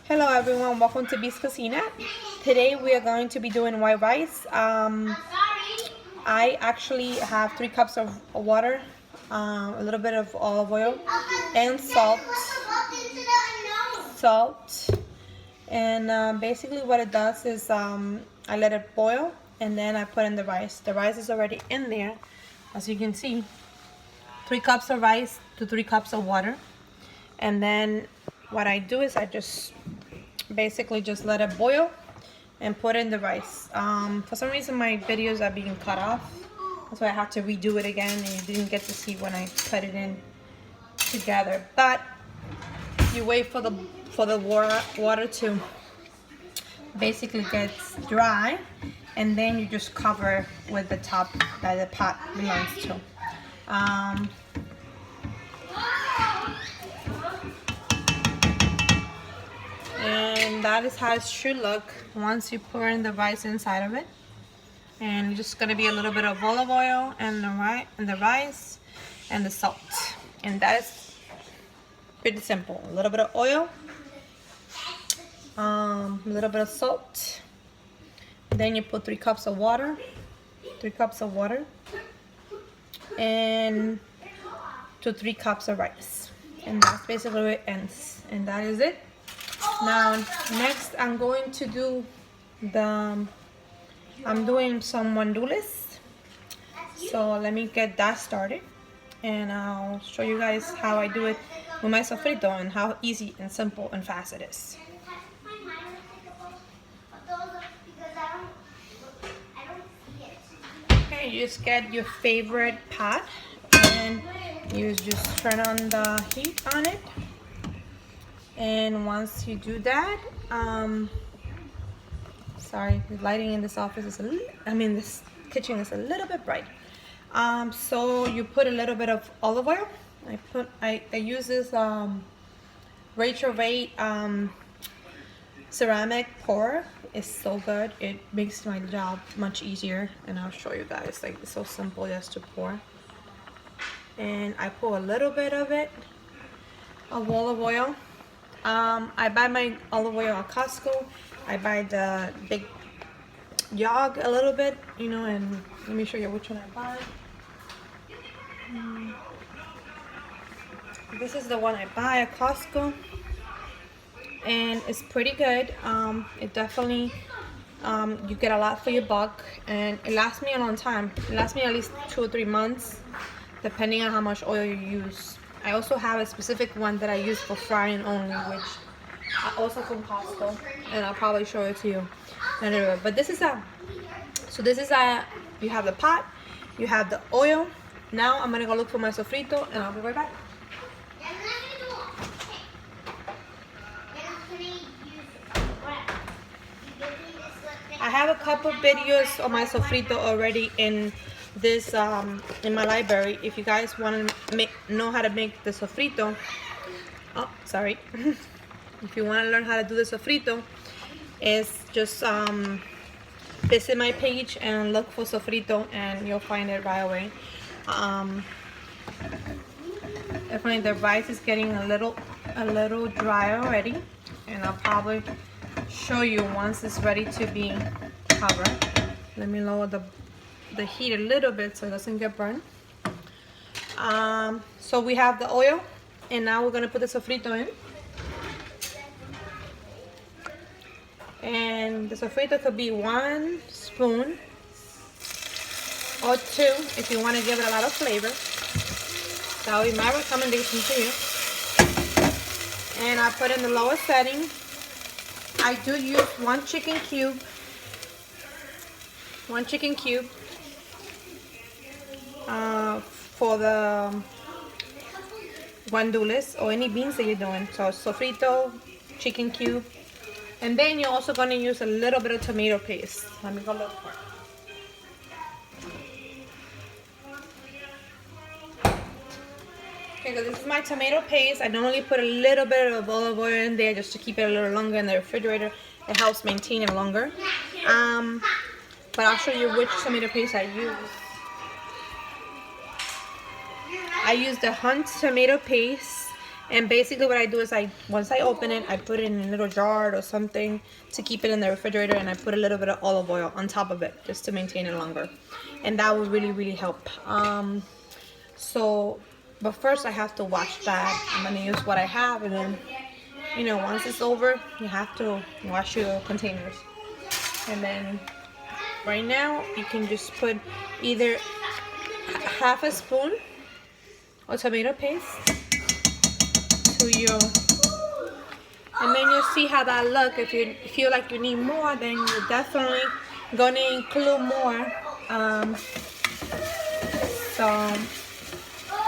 Hello everyone, welcome to Beast Cocina. Today we are going to be doing white rice. I actually have 3 cups of water, a little bit of olive oil, and salt. And basically what it does is I let it boil and then I put in the rice. The rice is already in there, as you can see. 3 cups of rice to 3 cups of water. And then what I do is I just basically just let it boil and put in the rice. For some reason my videos are being cut off, so I have to redo it again, and you didn't get to see when I cut it in together. But you wait for the water to basically get dry, and then you just cover with the top that the pot belongs to. And that is how it should look once you pour in the rice inside of it. And just gonna be a little bit of olive oil and the rice and the salt. And that is pretty simple. A little bit of oil, a little bit of salt. Then you put 3 cups of water, and to 3 cups of rice. And that's basically where it ends. And that is it. Now next I'm going to do I'm doing some gandules. So let me get that started, and I'll show you guys how I do it with my sofrito and how easy and simple and fast it is. Okay, you just get your favorite pot and you just turn on the heat on it. And once you do that, sorry, the lighting in this office is this kitchen is a little bit bright. So you put a little bit of olive oil. I use this Rachel Ray ceramic pourer. It's so good. It makes my job much easier, and I'll show you guys. Like, it's so simple just to pour. And I pour a little bit of olive oil. I buy my olive oil at Costco. I buy the big jug a little bit, and let me show you which one I buy. This is the one I buy at Costco, and it's pretty good. It definitely, you get a lot for your buck, and it lasts me a long time. It lasts me at least 2 or 3 months, depending on how much oil you use. I also have a specific one that I use for frying only, which I also from Costco, and I'll probably show it to you in a little bit. But this is you have the pot, you have the oil. Now I'm gonna go look for my sofrito, and I'll be right back. I have a couple videos of my sofrito already in this in my library. If you guys want to know how to make the sofrito, if you want to learn how to do the sofrito, is just visit my page and look for sofrito, and you'll find it right away. Definitely the rice is getting a little dry already, and I'll probably show you once it's ready to be covered. Let me lower the heat a little bit so it doesn't get burned. So we have the oil, and now we're gonna put the sofrito in. And the sofrito could be 1 spoon or 2 if you want to give it a lot of flavor. That would be my recommendation to you. And I put in the lowest setting. I do use 1 chicken cube. 1 chicken cube for the gandules or any beans that you're doing. So sofrito, chicken cube, and then you're also going to use a little bit of tomato paste. Let me go look for it. Okay, so this is my tomato paste. I normally put a little bit of olive oil in there just to keep it a little longer in the refrigerator. It helps maintain it longer. But I'll show you which tomato paste I use. I use the Hunt tomato paste, And basically what I do is once I open it, I put it in a little jar or something to keep it in the refrigerator, and I put a little bit of olive oil on top of it just to maintain it longer. And that would really, really help. But first I have to wash that. I'm gonna use what I have, and then, you know, once it's over, you have to wash your containers. And then right now you can just put either half a spoon of tomato paste to your, and then you'll see how that look. If you feel like you need more, then you're definitely gonna include more.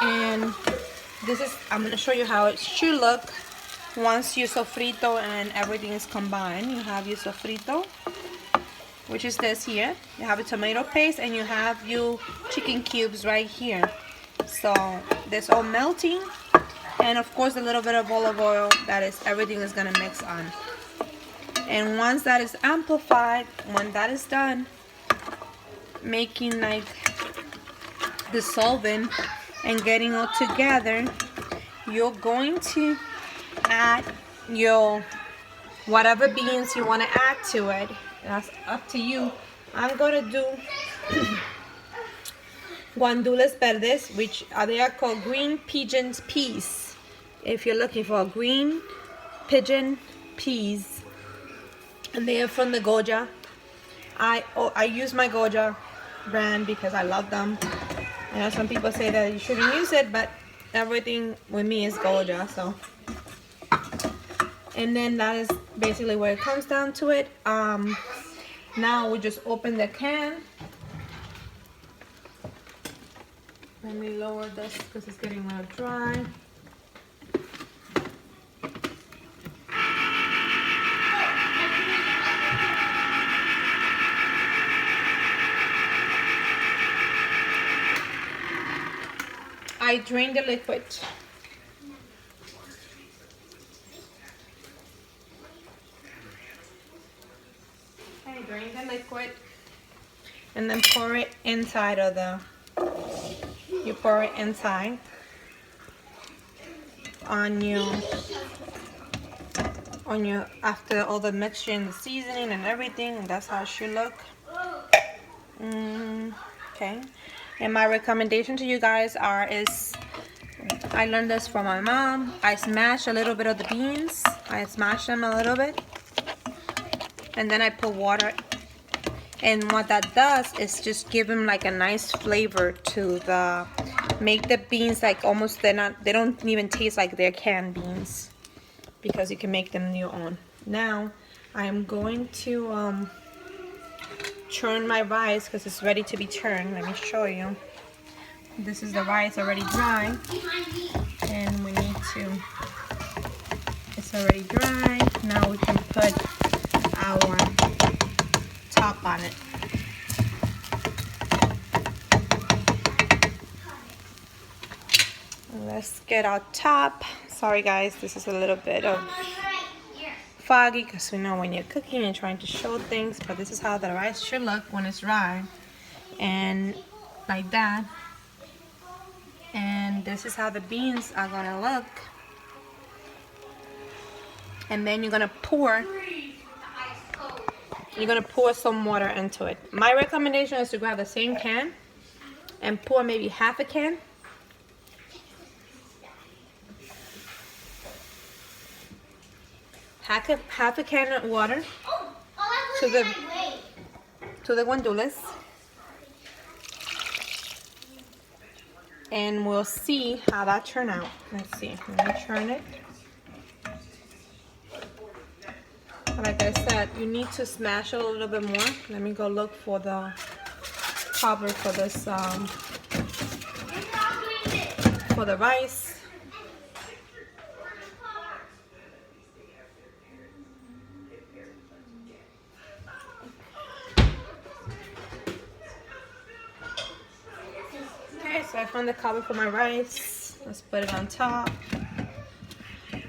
And this is, I'm gonna show you how it should look once your sofrito and everything is combined. You have your sofrito, which is this here. You have a tomato paste, and you have your chicken cubes right here. So this all melting, and of course a little bit of olive oil. That is, everything is gonna mix on. And once that is amplified, when that is done, making like dissolving and getting all together, you're going to add your whatever beans you want to add to it. That's up to you. I'm gonna do Gandules verdes, which they are called green pigeon peas. If you're looking for green pigeon peas, and they are from the Goja. I use my Goja brand because I love them. I know some people say that you shouldn't use it, but everything with me is Goja. So, and then that is basically where it comes down to it. Now we just open the can. Let me lower this because it's getting a little dry. I drain the liquid. Okay, drain the liquid and then pour it inside of the, you pour it inside on your, after all the mixture and the seasoning and everything, and that's how it should look. Okay. And my recommendation to you guys is, I learned this from my mom. I smash a little bit of the beans. I smash them a little bit, and then I put water. And what that does is just give them like a nice flavor to the, make the beans like almost, they don't even taste like they're canned beans, because you can make them your own. Now I am going to churn my rice because it's ready to be churned. Let me show you. This is the rice already dry, and we need to, it's already dry. Now we can put our top on it. Let's get our top. Sorry guys, this is a little bit of foggy because we know when you're cooking and trying to show things, but this is how the rice should look when it's dry, and like that. And this is how the beans are gonna look. And then you're gonna pour some water into it. My recommendation is to grab the same can and pour maybe half a can. Half a can of water to the Gandules, and we'll see how that turned out. Let's see. Let me churn it. Like I said, you need to smash it a little bit more. Let me go look for the cover for this for the rice. So I found the cover for my rice. Let's put it on top.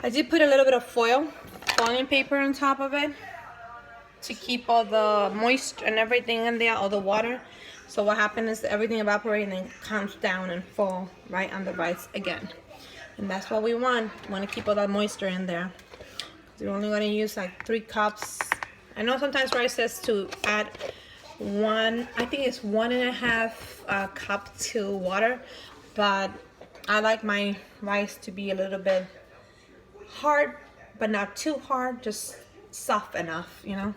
I did put a little bit of foiling paper on top of it to keep all the moisture and everything in there, all the water. So what happens is everything evaporates and then comes down and fall right on the rice again. And that's what we want. We want to keep all that moisture in there. We're only going to use like 3 cups. I know sometimes rice says to add I think it's 1.5 cup to water, but I like my rice to be a little bit hard, but not too hard, just soft enough, you know,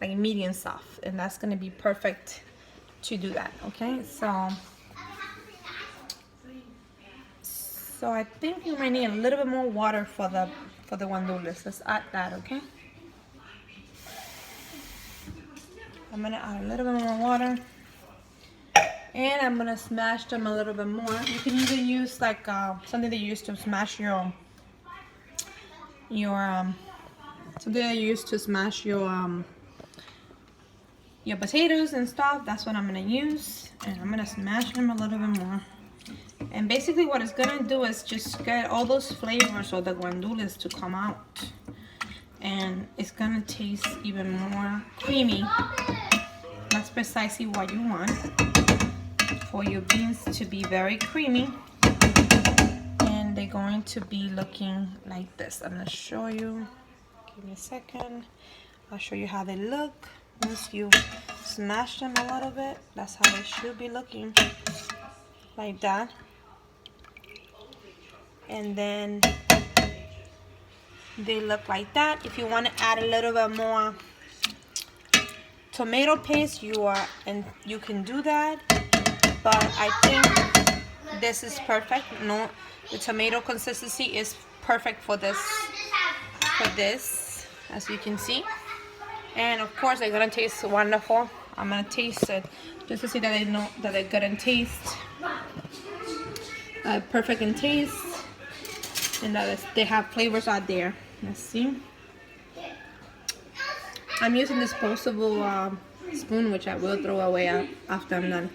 like medium soft, and that's going to be perfect to do that. Okay, so I think you might need a little bit more water for the gandules. Let's add that. Okay, I'm gonna add a little bit more water, and I'm gonna smash them a little bit more. You can even use like something that you use to smash your potatoes and stuff. That's what I'm gonna use, and I'm gonna smash them a little bit more. And basically what it's gonna do is just get all those flavors of the gandules to come out, and it's gonna taste even more creamy. That's precisely what you want, for your beans to be very creamy, and they're going to be looking like this. I'm gonna show you, give me a second. I'll show you how they look. Once you smash them a little bit, that's how they should be looking, like that. And then they look like that. If you want to add a little bit more tomato paste, you can do that, but I think this is perfect. No, the tomato consistency is perfect for this, as you can see. And of course they're gonna taste wonderful. I'm gonna taste it just to see that they know that they're good in taste, perfect in taste, and that they have flavors out there. Let's see. I'm using disposable spoon, which I will throw away after I'm done.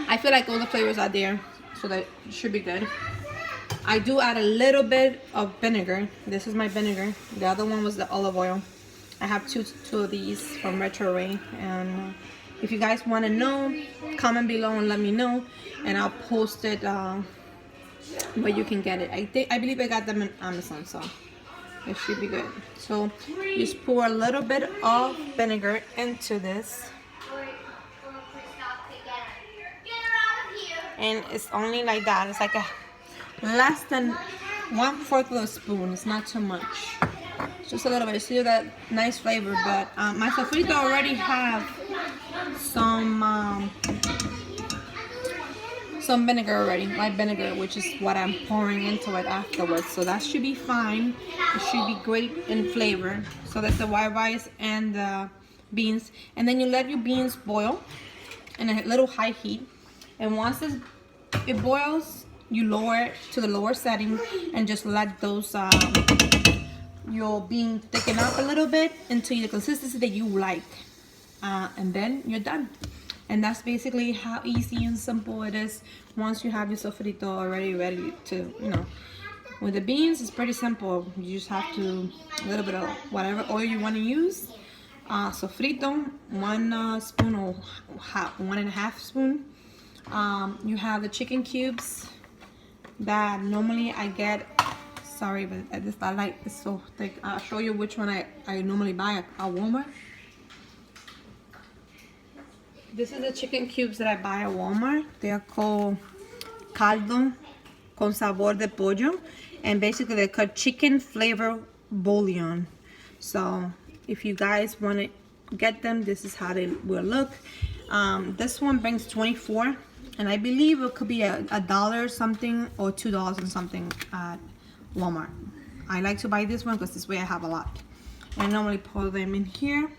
I feel like all the flavors are there, so that should be good. I do add a little bit of vinegar. This is my vinegar. The other one was the olive oil. I have two of these from Retro Ray, and if you guys want to know, comment below and let me know, and I'll post it where you can get it. I believe I got them on Amazon, so it should be good. So just pour a little bit of vinegar into this, and it's only like that. It's like a less than 1/4 of a spoon. It's not too much, just a little bit. See that nice flavor. But my sofrito already have some vinegar already, white vinegar, which is what I'm pouring into it afterwards. So that should be fine. It should be great in flavor. So that's the white rice and the beans, and then you let your beans boil in a little high heat, and once it boils, you lower it to the lower setting and just let those your beans thicken up a little bit into the consistency that you like, and then you're done. And that's basically how easy and simple it is once you have your sofrito already ready to, you know. With the beans, it's pretty simple. You just have to, a little bit of whatever oil you want to use. Sofrito, 1 spoon or 1.5 spoon. You have the chicken cubes that normally I get. Sorry, but this I like it's so thick. I'll show you which one I normally buy at Walmart. This is the chicken cubes that I buy at Walmart. They are called caldo con sabor de pollo, and basically they're called chicken flavor bouillon. So if you guys want to get them, this is how they will look. This one brings 24, and I believe it could be $1 something or $2 and something at Walmart. I like to buy this one because this way I have a lot. I normally pour them in here,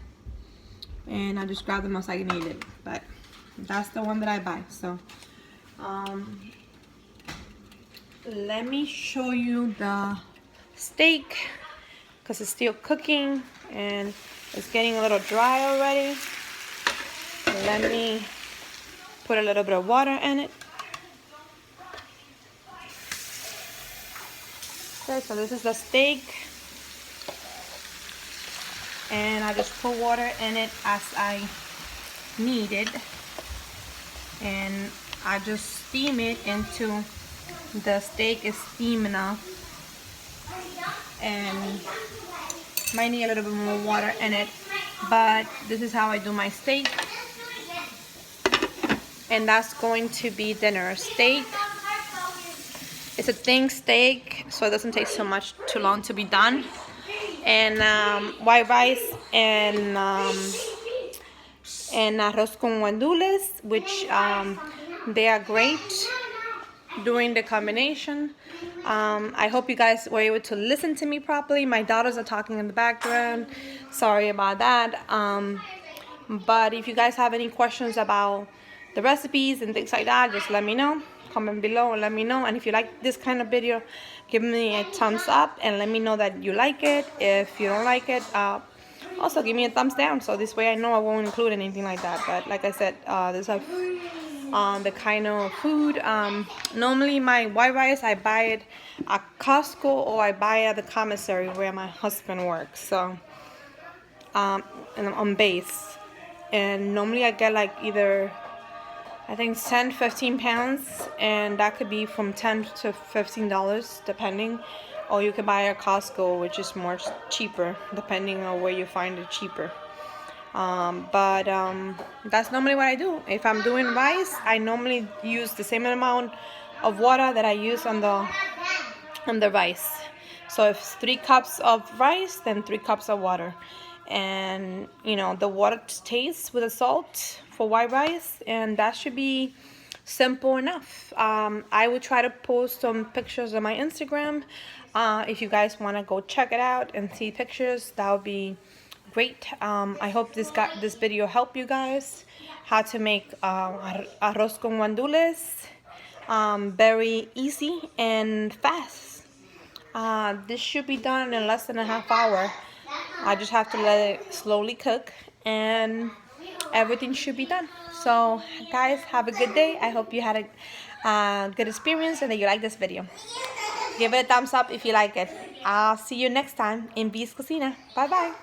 and I just grab them as I need it, but that's the one that I buy. So let me show you the steak, because it's still cooking and it's getting a little dry already. Let me put a little bit of water in it. Okay, so this is the steak, and I just put water in it as I need it, and I just steam it into the steak is steam enough, and might need a little bit more water in it, but this is how I do my steak. And that's going to be dinner. Steak, it's a thin steak, so it doesn't take too long to be done. And white rice and arroz con gandules, which they are great doing the combination. I hope you guys were able to listen to me properly. My daughters are talking in the background. Sorry about that. But if you guys have any questions about the recipes and things like that, just let me know. Comment below and let me know. And if you like this kind of video, give me a thumbs up and let me know that you like it. If you don't like it, also give me a thumbs down, so this way I know I won't include anything like that. But like I said, this is the kind of food. Normally my white rice, I buy it at Costco or I buy it at the commissary where my husband works. So and on base, and normally I get like either, I think 10-15 pounds, and that could be from $10 to $15 depending, or you can buy at Costco, which is more cheaper depending on where you find it cheaper. But that's normally what I do. If I'm doing rice, I normally use the same amount of water that I use on the rice. So if it's 3 cups of rice, then 3 cups of water. And you know, the water tastes with the salt for white rice, and that should be simple enough. I will try to post some pictures on my Instagram. If you guys want to go check it out and see pictures, that would be great. I hope this video helped you guys how to make arroz con gandules. Very easy and fast. This should be done in less than a half hour. I just have to let it slowly cook and everything should be done. So guys, have a good day. I hope you had a good experience and that you like this video. Give it a thumbs up if you like it. I'll see you next time in B's Cocina. Bye bye.